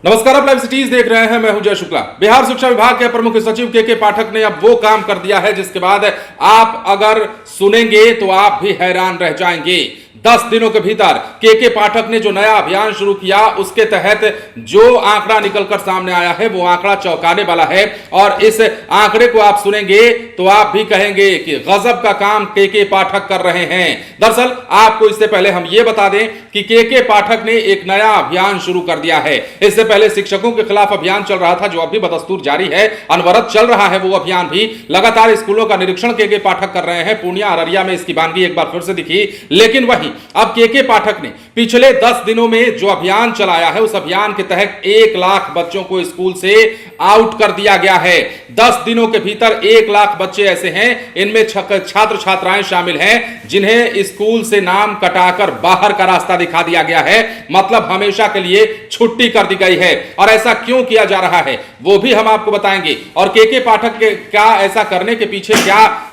नमस्कार, आप live cities देख रहे हैं। मैं हूं जय शुक्ला। बिहार शिक्षा विभाग के प्रमुख सचिव के पाठक ने अब वो काम कर दिया है जिसके बाद आप अगर सुनेंगे तो आप भी हैरान रह जाएंगे। 10 दिनों के भीतर के पाठक ने जो नया अभियान शुरू किया उसके तहत जो आंकड़ा निकलकर सामने आया है वो आंकड़ा चौंकाने वाला है और इस आंकड़े को आप सुनेंगे तो आप भी कहेंगे कि गजब का काम के पाठक कर रहे हैं। दरअसल आपको इससे पहले हम ये बता दें कि के पाठक ने एक नया अभियान शुरू कर दिया है। इससे पहले शिक्षकों के खिलाफ अभियान चल रहा था जो अभी बदस्तूर जारी है, अनवरत चल रहा है वो अभियान भी। लगातार स्कूलों का निरीक्षण के पाठक कर रहे हैं। पूर्णिया, अररिया में इसकी बानगी एक बार फिर से दिखी। लेकिन वहीं अब के पाठक ने पिछले 10 दिनों में जो अभियान चलाया है उस अभियान के तहत 1 लाख बच्चों को स्कूल से आउट कर दिया गया है। 10 दिनों के भीतर 1 लाख बच्चे ऐसे हैं, इनमें छात्र छात्राएं शामिल हैं जिन्हें स्कूल से नाम कटाकर बाहर का रास्ता दिखा दिया गया है, मतलब हमेशा के लिए छुट्टी कर दी गई है। और ऐसा क्यों किया जा रहा है वो भी हम आपको बताएंगे और के पाठक के क्या ऐसा करने के पीछे क्या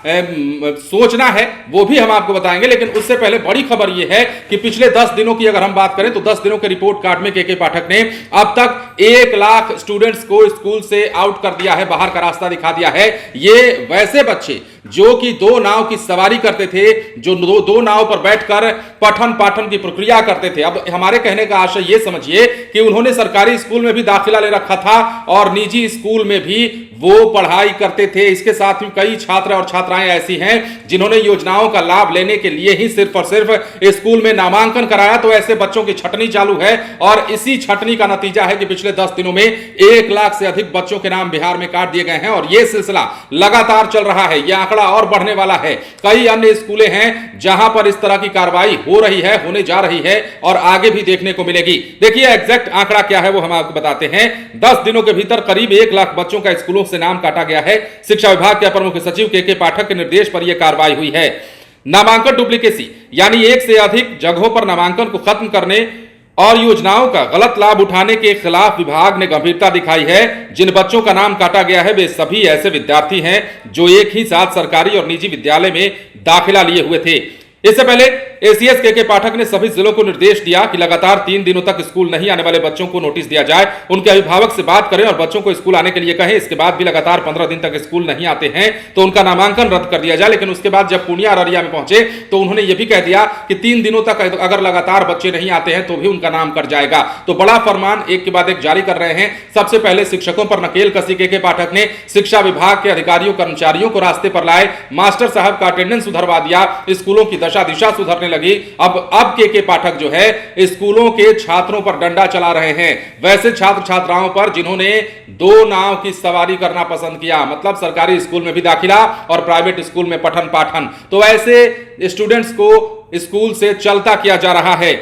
सोचना है वो भी हम आपको बताएंगे। लेकिन उससे पहले बड़ी खबर यह है कि पिछले 10 दिनों की अगर हम बात करें तो 10 दिनों के रिपोर्ट कार्ड में के पाठक ने अब तक 1 लाख स्टूडेंट्स को स्कूल से आउट कर दिया है, बाहर का रास्ता दिखा दिया है। ये वैसे बच्चे जो कि 2 नाव की सवारी करते थे, जो दो नाव पर बैठकर पठन पाठन की प्रक्रिया करते थे। अब हमारे कहने का आशय ये समझिए कि उन्होंने सरकारी स्कूल में भी दाखिला ले रखा था और निजी स्कूल में भी वो पढ़ाई करते थे। इसके साथ ही कई छात्र और छात्राएं ऐसी हैं जिन्होंने योजनाओं का लाभ लेने के लिए ही सिर्फ और सिर्फ स्कूल में नामांकन कराया। तो ऐसे बच्चों की छटनी चालू है और इसी छटनी का नतीजा है कि पिछले 10 दिनों में 1 लाख से अधिक बच्चों के नाम बिहार में काट दिए गए हैं और यह सिलसिला लगातार चल रहा है। यह आंकड़ा और बढ़ने वाला है। कई अन्य स्कूलें हैं जहां पर इस तरह की कार्रवाई हो रही है, होने जा रही है और आगे भी देखने को मिलेगी। देखिए एग्जैक्ट आंकड़ा क्या है वो हम आपको बताते हैं। 10 दिनों के भीतर करीब 1 लाख बच्चों का स्कूलों से नाम काटा गया है। शिक्षा विभाग के प्रमुख सचिव के पाठक के निर्देश पर यह कार्रवाई हुई है। नामांकन डुप्लीकेसी यानी एक से अधिक जगहों पर नामांकन को खत्म करने और योजनाओं का गलत लाभ उठाने के खिलाफ विभाग ने गंभीरता दिखाई है। जिन बच्चों का नाम काटा गया है वे सभी ऐसे विद्यार्थी हैं जो एक ही साथ सरकारी और निजी विद्यालय में दाखिला लिए हुए थे। इससे पहले एसीएस के पाठक ने सभी जिलों को निर्देश दिया कि लगातार 3 दिनों तक स्कूल नहीं आने वाले बच्चों को नोटिस दिया जाए, उनके अभिभावक से बात करें और बच्चों को स्कूल आने के लिए कहें। इसके बाद भी लगातार 15 दिन तक स्कूल नहीं आते हैं तो उनका नामांकन रद्द कर दिया जाए। लेकिन उसके बाद जब पूर्णिया, अररिया में पहुंचे तो उन्होंने यह भी कह दिया कि 3 दिनों तक अगर लगातार बच्चे नहीं आते हैं तो भी उनका नाम कट जाएगा। तो बड़ा फरमान एक के बाद एक जारी कर रहे हैं। सबसे पहले शिक्षकों पर नकेल कसी के पाठक ने शिक्षा विभाग के अधिकारियों कर्मचारियों को रास्ते पर लाए, मास्टर साहब का अटेंडेंस सुधरवा दिया, स्कूलों की दशा दिशा सुधरने लगी। अब के पाठक जो है स्कूलों के छात्रों पर डंडा चला रहे हैं, वैसे छात्र छात्राओं पर जिन्होंने 2 नाव की सवारी करना पसंद किया, मतलब सरकारी स्कूल में भी दाखिला और प्राइवेट स्कूल में पठन पाठन। तो ऐसे स्टूडेंट्स को स्कूल से चलता किया जा रहा है।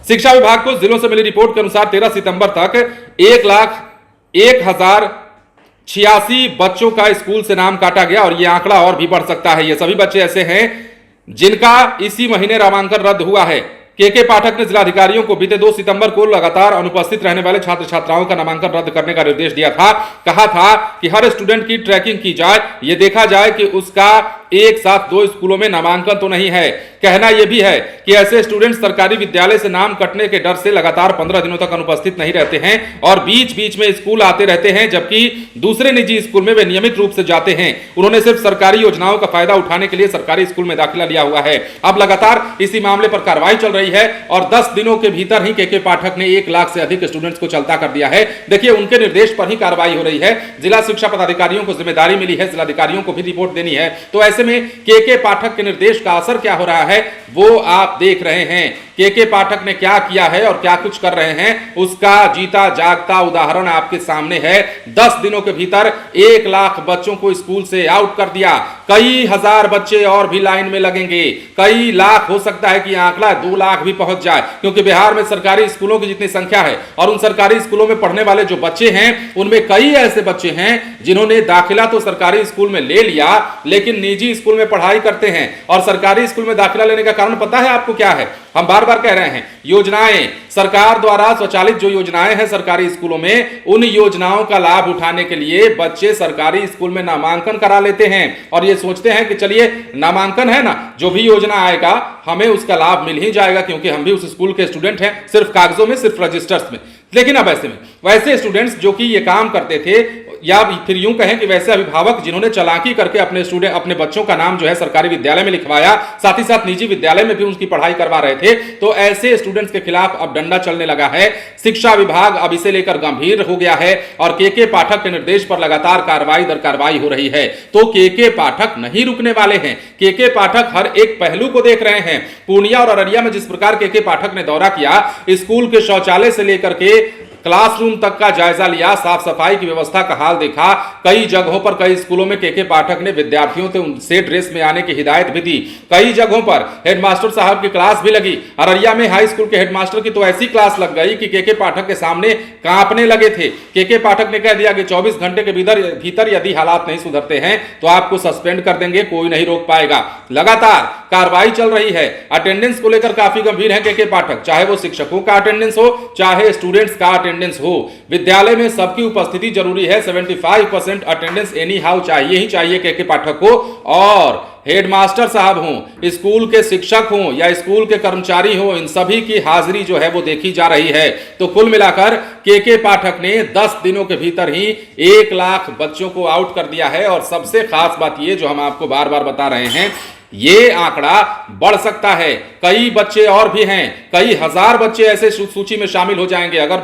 शिक्षा विभाग को जिलों से मिली रिपोर्ट के अनुसार 13 सितंबर तक 1,01,086 बच्चों का स्कूल से नाम काटा गया और यह आंकड़ा और भी बढ़ सकता है। ये सभी बच्चे ऐसे हैं जिनका इसी महीने नामांकन रद्द हुआ है। के पाठक ने जिलाधिकारियों को बीते 2 सितंबर को लगातार अनुपस्थित रहने वाले छात्र छात्राओं का नामांकन रद्द करने का निर्देश दिया था। कहा था कि हर स्टूडेंट की ट्रैकिंग की जाए, यह देखा जाए कि उसका एक साथ 2 स्कूलों में नामांकन तो नहीं है। कहना यह भी है कि ऐसे स्टूडेंट सरकारी विद्यालय से नाम कटने के डर से लगातार 15 दिनों तक अनुपस्थित नहीं रहते हैं और बीच बीच में स्कूल आते रहते हैं, जबकि दूसरे निजी स्कूल में वे नियमित रूप से जाते हैं। उन्होंने सिर्फ सरकारी योजनाओं का फायदा उठाने के लिए सरकारी स्कूल में दाखिला लिया हुआ है। अब लगातार इसी मामले पर कार्रवाई चल रही है और 10 दिनों के भीतर ही के पाठक ने 1 लाख से अधिक स्टूडेंट्स को चलता कर दिया है। देखिए उनके निर्देश पर ही कार्रवाई हो रही है। जिला शिक्षा पदाधिकारियों को जिम्मेदारी मिली है, जिलाधिकारियों को भी रिपोर्ट देनी है। तो ऐसे में के पाठक के निर्देश का असर क्या हो रहा है वो आप देख रहे हैं। के पाठक ने क्या किया है और क्या कुछ कर रहे हैं उसका जीता जागता उदाहरण आपके सामने है। 10 दिनों के भीतर 1 लाख बच्चों को स्कूल से आउट कर दिया। कई हजार बच्चे और भी लाइन में लगेंगे, कई लाख, हो सकता है कि आंकड़ा 2 लाख भी पहुंच जाए, क्योंकि बिहार में सरकारी स्कूलों की जितनी संख्या है और उन सरकारी स्कूलों में पढ़ने वाले जो बच्चे हैं उनमें कई ऐसे बच्चे हैं जिन्होंने दाखिला तो सरकारी स्कूल में ले लिया लेकिन निजी स्कूल में पढ़ाई करते हैं। और सरकारी स्कूल में दाखिला लेने का कारण पता है आपको क्या है? हम बार बार कह रहे हैं, योजनाएं, सरकार द्वारा स्वचालित जो योजनाएं हैं सरकारी स्कूलों में, उन योजनाओं का लाभ उठाने के लिए बच्चे सरकारी स्कूल में नामांकन करा लेते हैं और ये सोचते हैं कि चलिए नामांकन है ना, जो भी योजना आएगा हमें उसका लाभ मिल ही जाएगा क्योंकि हम भी उस स्कूल के स्टूडेंट हैं, सिर्फ कागजों में, सिर्फ रजिस्टर्स में। लेकिन अब ऐसे में वैसे स्टूडेंट्स जो कि ये काम करते थे, या फिर यूं कहें कि वैसे अभिभावक जिन्होंने चालाकी करके अपने बच्चों का नाम जो है सरकारी विद्यालय में लिखवाया, साथ ही साथ निजी विद्यालय में भी उनकी पढ़ाई करवा रहे थे, तो ऐसे स्टूडेंट्स के खिलाफ अब डंडा चलने लगा है। शिक्षा विभाग अब इसे लेकर गंभीर हो गया है और के पाठक के निर्देश पर लगातार कार्रवाई दर कार्रवाई हो रही है। तो के पाठक नहीं रुकने वाले हैं। के पाठक हर एक पहलू को देख रहे हैं। पूर्णिया और अररिया में जिस प्रकार के पाठक ने दौरा किया, स्कूल के शौचालय से लेकर के क्लासरूम तक का जायजा लिया, साफ सफाई की व्यवस्था का हाल देखा। कई जगहों पर, कई स्कूलों में के पाठक ने विद्यार्थियों से ड्रेस में आने की हिदायत भी दी। कई जगहों पर हेडमास्टर साहब की क्लास भी लगी। अररिया में हाई स्कूल के हेडमास्टर की तो ऐसी क्लास लग गई कि के पाठक के सामने कांपने लगे थे। के पाठक ने कह दिया कि 24 घंटे के भीतर यदि हालात नहीं सुधरते हैं तो आपको सस्पेंड कर देंगे, कोई नहीं रोक पाएगा। लगातार कार्रवाई चल रही है। अटेंडेंस को लेकर काफी गंभीर है के पाठक, चाहे वो शिक्षकों का अटेंडेंस हो, चाहे स्टूडेंट्स का अटेंडेंस हो। विद्यालय में सबकी उपस्थिति जरूरी है। 75% अटेंडेंस एनी हाउ चाहिए ही चाहिए के पाठक को। और हेडमास्टर साहब हों, स्कूल के शिक्षक हों या स्कूल के कर्मचारी हों, इन सभी की हाजिरी जो है वो देखी जा रही है। तो कुल मिलाकर के पाठक ने 10 दिनों के भीतर ही 1 लाख बच्चों को आउट कर दिया है। और सबसे खास बात ये जो हम आपको बार बार बता रहे हैं, ये आंकड़ा बढ़ सकता है। कई बच्चे और भी हैं, कई हजार बच्चे ऐसे सूची में शामिल हो जाएंगे। अगर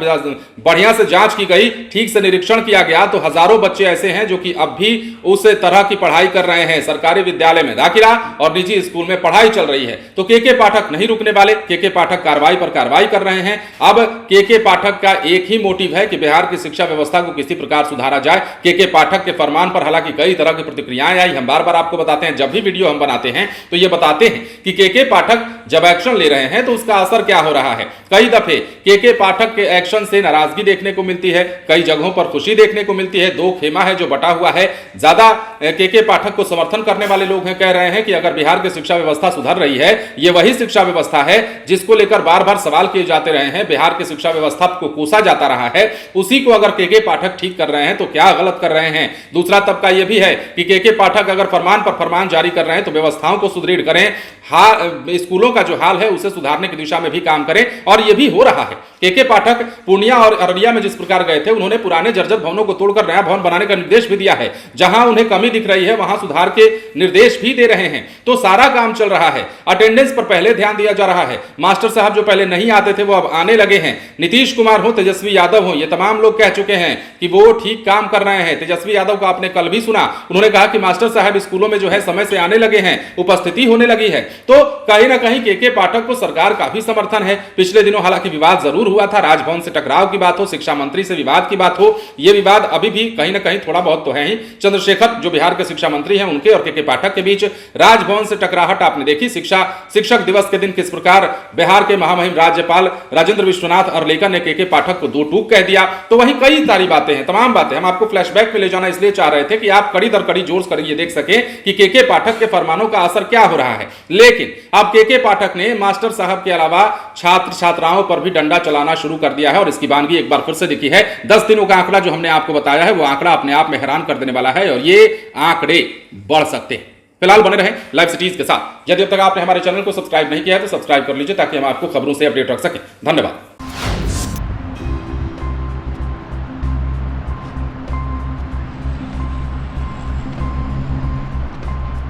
बढ़िया से जांच की गई, ठीक से निरीक्षण किया गया, तो हजारों बच्चे ऐसे हैं जो कि अब भी उस तरह की पढ़ाई कर रहे हैं। सरकारी विद्यालय में दाखिला और निजी स्कूल में पढ़ाई चल रही है। तो के पाठक नहीं रुकने वाले। के पाठक कार्रवाई पर कार्रवाई कर रहे हैं। अब के पाठक का एक ही मोटिव है कि बिहार की शिक्षा व्यवस्था को किसी प्रकार सुधारा जाए। के पाठक के फरमान पर हालांकि कई तरह की प्रतिक्रियाएं आई। हम बार बार आपको बताते हैं, जब भी वीडियो हम बनाते हैं तो ये बताते हैं कि के पाठक जब एक्शन ले रहे हैं तो उसका असर क्या हो रहा है। कई दफे के पाठक के एक्शन से नाराजगी देखने को मिलती है, कई जगहों पर खुशी देखने को मिलती है। दो खेमा है जो बटा हुआ है। ज्यादा के पाठक को समर्थन करने वाले लोग हैं, कह रहे हैं कि अगर बिहार की शिक्षा व्यवस्था सुधर रही है, ये वही शिक्षा व्यवस्था है जिसको लेकर बार बार सवाल किए जाते रहे हैं, बिहार की शिक्षा व्यवस्था को कोसा जाता रहा है, उसी को अगर के पाठक ठीक कर रहे हैं तो क्या गलत कर रहे हैं। दूसरा तबका यह भी है कि के पाठक अगर फरमान पर फरमान जारी कर रहे हैं तो व्यवस्थाओं को सुदृढ़ करें, स्कूलों का जो हाल है उसे सुधारने की दिशा में भी काम करें। और यह भी हो रहा है। के पाठक पूर्णिया और अररिया में जिस प्रकार गए थे, उन्होंने पुराने जर्जर भवनों को तोड़कर नया भवन बनाने का निर्देश भी दिया है। जहां उन्हें कमी दिख रही है वहां सुधार के निर्देश भी दे रहे हैं। तो सारा काम चल रहा है। अटेंडेंस पर पहले ध्यान दिया जा रहा है। मास्टर साहब जो पहले नहीं आते थे वो अब आने लगे हैं। नीतीश कुमार हो, तेजस्वी यादव हो, ये तमाम लोग कह चुके हैं कि वो ठीक काम कर रहे हैं। तेजस्वी यादव को आपने कल भी सुना, उन्होंने कहा कि मास्टर साहब स्कूलों में जो है समय से आने लगे हैं, उपस्थिति होने लगी है। तो कहीं ना कहीं के पाठक को सरकार का भी समर्थन है। पिछले दिनों हालांकि विवाद जरूर हुआ था, राजभवन से टकराव की बात हो, शिक्षा मंत्री से विवाद की बात हो, यह विवाद अभी भी कहीं ना कहीं थोड़ा बहुत तो है ही। चंद्रशेखर जो बिहार के शिक्षा मंत्री हैं, उनके और के पाठक के बीच राजभवन से टकराहट आपने देखी। शिक्षक दिवस के दिन किस प्रकार बिहार के महामहिम राज्यपाल राजेंद्र विश्वनाथ अर्लेकर ने के पाठक को दो टूक कह दिया। तो वहीं कई सारी बातें हैं, तमाम बातें हम आपको फ्लैशबैक में ले जाना इसलिए चाह रहे थे कि आप कड़ी दर कड़ी जोर कर ये देख सकें कि के पाठक के फरमानों का असर क्या हो रहा है। लेकिन अब के पाठक ने मास्टर साहब के अलावा छात्र छात्राओं पर भी डंडा चलाना शुरू कर दिया है और इसकी वानगी एक बार फिर से दिखी है। 10 दिनों का आंकड़ा जो हमने आपको बताया है वो आंकड़ा अपने आप में हैरान कर देने वाला है और ये आंकड़े बढ़ सकते हैं। फिलहाल बने रहें लाइव सिटीज के साथ। यदि अब तक आपने हमारे चैनल को सब्सक्राइब नहीं किया है तो सब्सक्राइब कर लीजिए ताकि हम आपको खबरों से अपडेट रख सकें। धन्यवाद।